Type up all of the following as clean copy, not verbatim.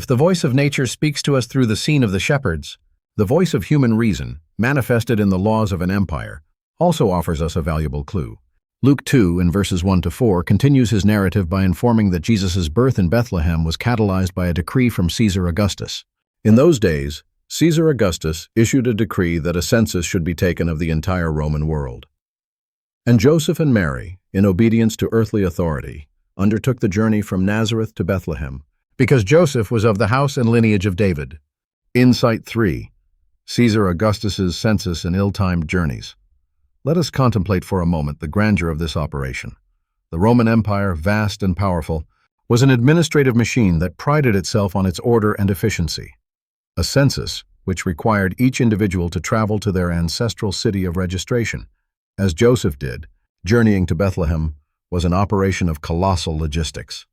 the voice of nature speaks to us through the scene of the shepherds, the voice of human reason, manifested in the laws of an empire, also offers us a valuable clue. Luke 2, in verses 1-4, continues his narrative by informing that Jesus' birth in Bethlehem was catalyzed by a decree from Caesar Augustus. In those days, Caesar Augustus issued a decree that a census should be taken of the entire Roman world. And Joseph and Mary, in obedience to earthly authority, undertook the journey from Nazareth to Bethlehem, because Joseph was of the house and lineage of David. Insight 3. Caesar Augustus's census and ill-timed journeys. Let us contemplate for a moment the grandeur of this operation. The Roman Empire, vast and powerful, was an administrative machine that prided itself on its order and efficiency. A census, which required each individual to travel to their ancestral city of registration, as Joseph did, journeying to Bethlehem, was an operation of colossal logistics.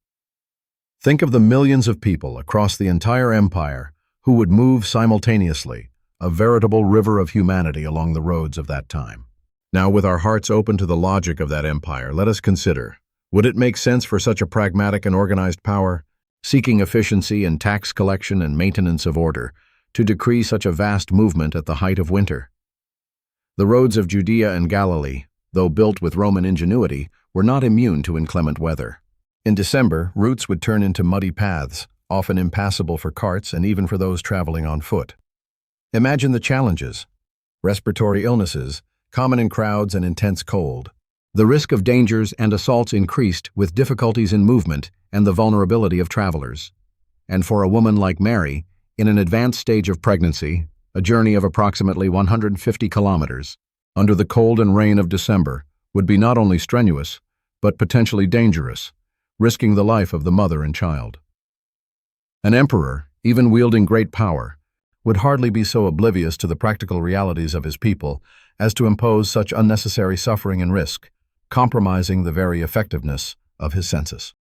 Think of the millions of people across the entire empire who would move simultaneously, a veritable river of humanity along the roads of that time. Now, with our hearts open to the logic of that empire, let us consider, would it make sense for such a pragmatic and organized power, seeking efficiency in tax collection and maintenance of order, to decree such a vast movement at the height of winter? The roads of Judea and Galilee, though built with Roman ingenuity, were not immune to inclement weather. In December, routes would turn into muddy paths, often impassable for carts and even for those traveling on foot. Imagine the challenges: respiratory illnesses, common in crowds, and intense cold. The risk of dangers and assaults increased with difficulties in movement and the vulnerability of travelers. And for a woman like Mary, in an advanced stage of pregnancy, a journey of approximately 150 kilometers, under the cold and rain of December, would be not only strenuous, but potentially dangerous, risking the life of the mother and child. An emperor, even wielding great power, would hardly be so oblivious to the practical realities of his people as to impose such unnecessary suffering and risk, compromising the very effectiveness of his census.